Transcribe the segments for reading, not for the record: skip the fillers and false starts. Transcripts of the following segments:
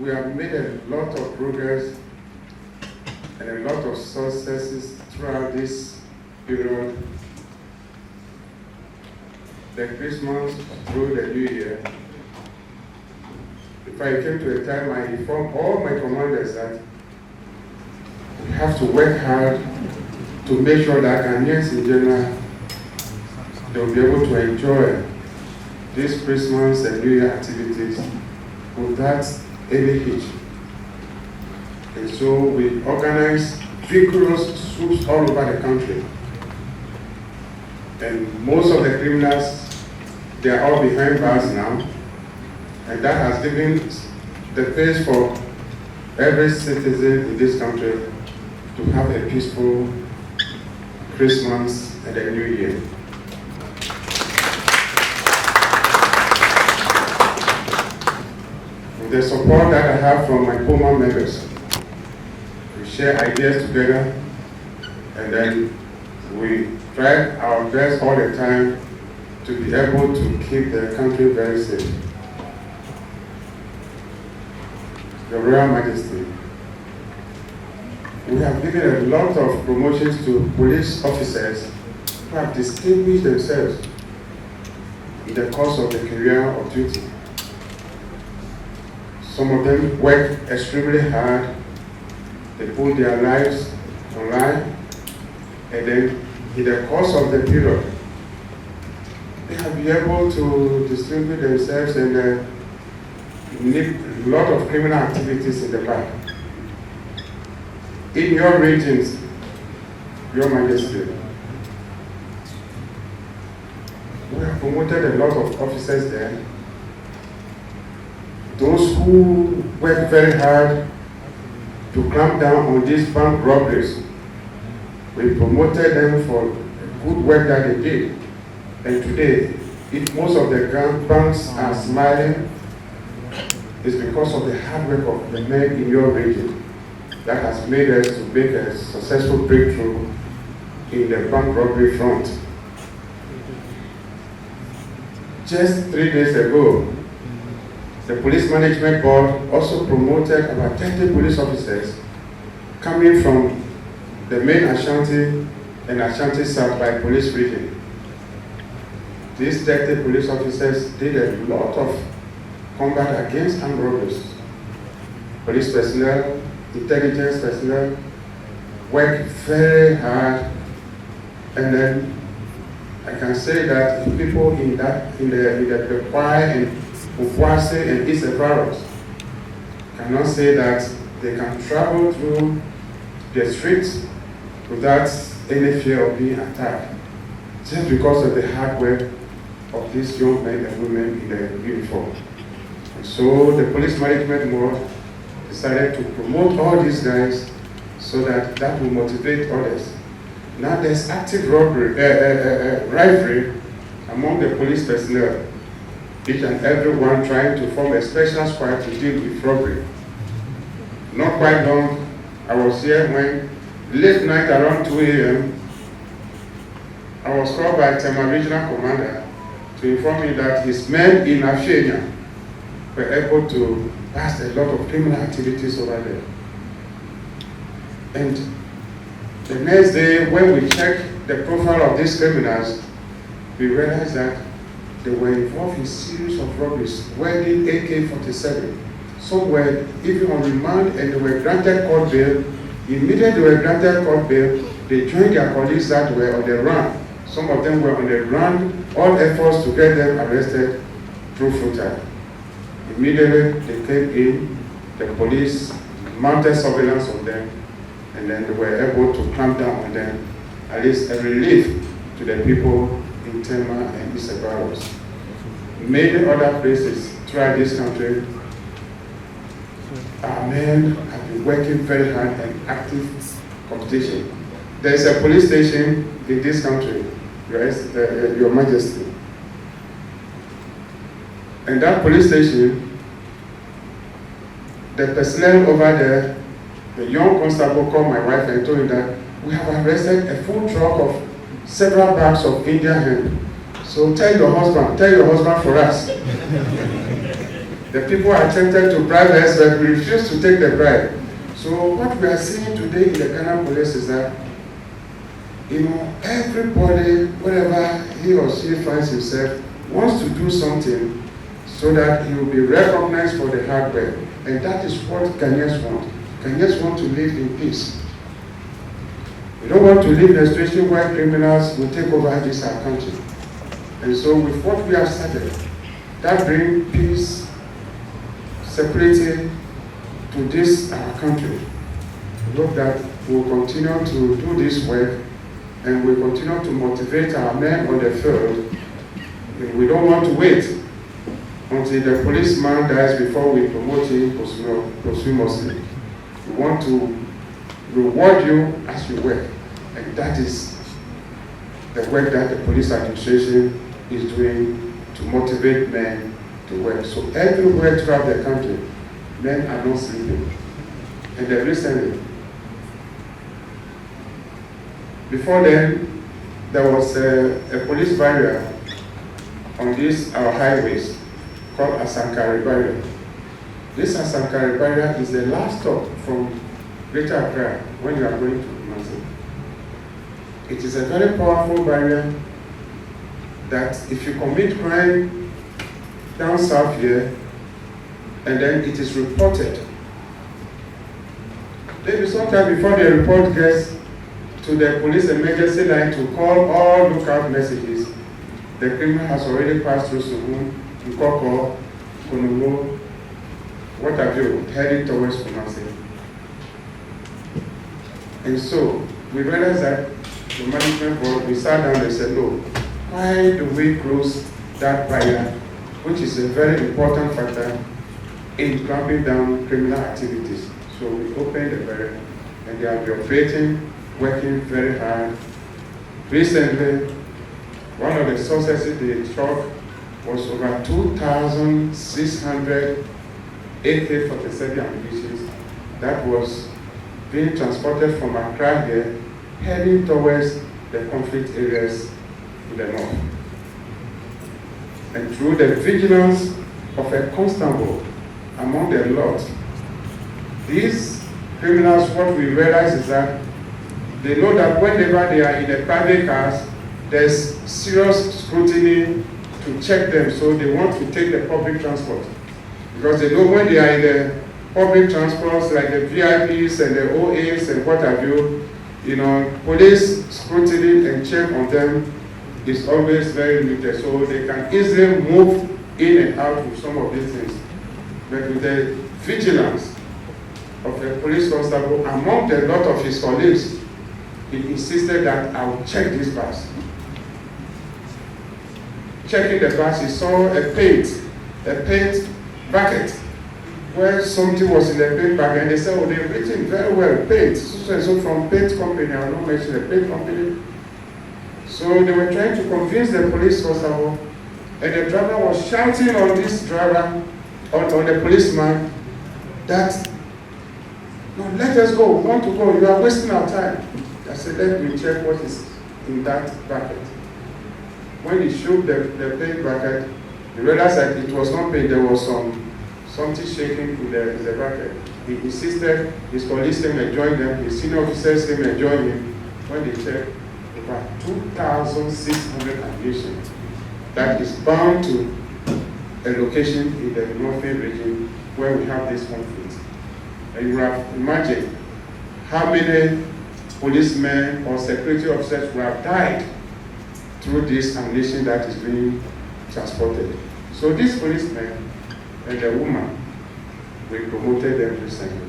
we have made a lot of progress and a lot of successes throughout this period. The Christmas through the New Year. If I came to a time, I informed all my commanders that we have to work hard to make sure that Ghanaians in general, they will be able to enjoy this Christmas and New Year activities without any hitch. And so we organize vigorous swoops all over the country. And most of the criminals, they are all behind bars now. And that has given the place for every citizen in this country to have a peaceful Christmas and a New Year. With the support that I have from my Nkommo members, we share ideas together, and then we try our best all the time to be able to keep the country very safe. Your Royal Majesty, we have given a lot of promotions to police officers who have distinguished themselves in the course of the career of duty. Some of them work extremely hard, they put their lives on line, and then in the course of the period, they have been able to distinguish themselves and need a lot of criminal activities in the back. In your regions, Your Majesty, we have promoted a lot of officers there. Those who work very hard to clamp down on these bank robberies, we promoted them for good work that they did. And today, if most of the banks are smiling, it's because of the hard work of the men in your region that has made us to make a successful breakthrough in the bank robbery front. Just 3 days ago, the Police Management Board also promoted about 30 police officers coming from the main Ashanti and Ashanti South by police region. These 30 police officers did a lot of combat against armed robbers. Police personnel, intelligence personnel work very hard, and then I can say that people in the Kwai and Ukwase and East Evaros cannot say that they can travel through the streets without any fear of being attacked, just because of the hard work of these young men and women in the uniform. And so the Police Management Board decided to promote all these guys so that will motivate others. Now there's active rivalry among the police personnel, each and every one trying to form a special squad to deal with robbery. Not quite long, I was here when late night around 2 a.m., I was called by Tema Regional Commander to inform me that his men in Afshenia were able to pass a lot of criminal activities over there. And the next day, when we checked the profile of these criminals, we realized that they were involved in a series of robberies, wearing AK-47. Some were even on remand and they were granted court bail. Immediately they were granted court bail, they joined their colleagues that were on the run. Some of them were on the run, all efforts to get them arrested through futile. Immediately they came in, the police mounted surveillance on them, and then they were able to clamp down on them, at least a relief to the people in Tema and East Evaros. Many other places throughout this country, our men have been working very hard and active competition. There is a police station in this country, Your Majesty. And that police station, the personnel over there, the young constable called my wife and told me that we have arrested a full truck of several bags of Indian hemp. So tell your husband for us. The people attempted to bribe us, but we refused to take the bribe. So what we are seeing today in the Ghana police is that, everybody, wherever he or she finds himself, wants to do something so that he will be recognized for the hard work. And that is what Ghanaians want. Ghanaians want to live in peace. We don't want to live in a situation where criminals will take over this our country. And so with what we have started, that brings peace, security to this our country. We hope that we'll continue to do this work and we'll continue to motivate our men on the field. We don't want to wait until the policeman dies before we promote him posthumously. We want to reward you as you work. And that is the work that the police administration is doing to motivate men to work. So everywhere throughout the country, men are not sleeping. And then recently, before then, there was a police barrier on our highways called Asankari barrier. This Asankari barrier is the last stop from Greater Accra when you are going to Kumasi. It is a very powerful barrier that if you commit crime down south here, and then it is reported, maybe sometime before the report gets to the police emergency line to call all lookout messages, the criminal has already passed through Suhum, Nkommo, Nkommo, what have you, heading towards Kumasi. And so we realized that the management board, we sat down and said, no, why do we close that barrier, which is a very important factor in clamping down criminal activities? So we opened the barrier and they have been operating, working very hard. Recently, one of the successes they shot was over 2,600 AK-47 ammunition that was being transported from Accra here, heading towards the conflict areas in the north. And through the vigilance of a constable among the lot, these criminals, what we realize is that they know that whenever they are in the private cars, there's serious scrutiny to check them, so they want to take the public transport. Because they know when they are in the public transports like the VIPs and the OAs and what have you, police scrutiny and check on them is always very limited, so they can easily move in and out with some of these things. But with the vigilance of the police constable among the lot of his colleagues, he insisted that I will check this bus. Checking the bus, he saw a paint bucket where something was in the paint bucket, and they said, oh, they've written very well, paint. So from paint company, I will not mention the paint company. So they were trying to convince the police constable, and the driver was shouting on this driver, on the policeman, that, no, let us go, we want to go, you are wasting our time. I said, let me check what is in that bucket. When he shook the paint bucket, he realized that it was not paint, there was something shaking in the bucket. He insisted, his colleagues came and joined them, his senior officers came and joined him. When they checked, about 2,600 ammunition that is bound to a location in the northern region where we have this conflict. And you have imagined how many policemen or security officers who have died through this ammunition that is being transported. So these policemen and the woman, we promoted them recently.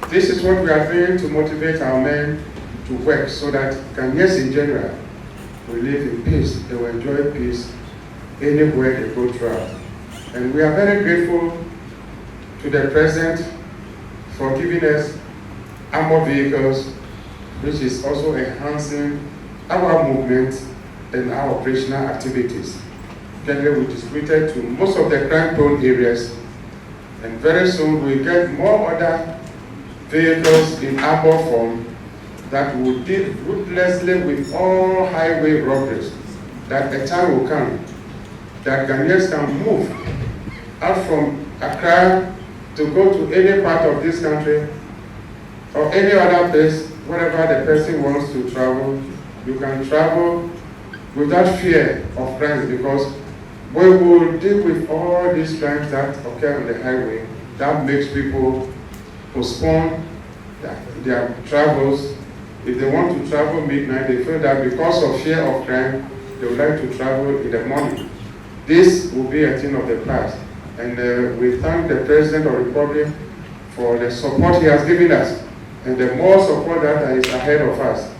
This is what we are doing to motivate our men to work so that Ghanaians in general will live in peace, they will enjoy peace anywhere they go throughout. And we are very grateful to the President for giving us armored vehicles, which is also enhancing our movement and our operational activities. Generally, we distributed to most of the crime-prone areas, and very soon we'll get more other vehicles in armor form that will deal ruthlessly with all highway robberies that a time will come that Ghanaians can move out from Accra to go to any part of this country or any other place, wherever the person wants to travel. You can travel without fear of crimes, because we will deal with all these crimes that occur on the highway that makes people postpone their travels. If they want to travel midnight, they feel that because of fear of crime, they would like to travel in the morning. This will be a thing of the past. And we thank the President of the Republic for the support he has given us, and the more support that is ahead of us.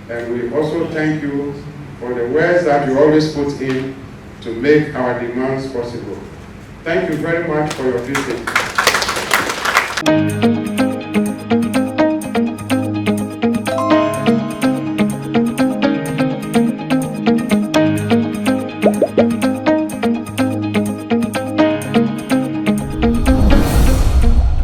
And we also thank you for the words that you always put in to make our demands possible. Thank you very much for your visit.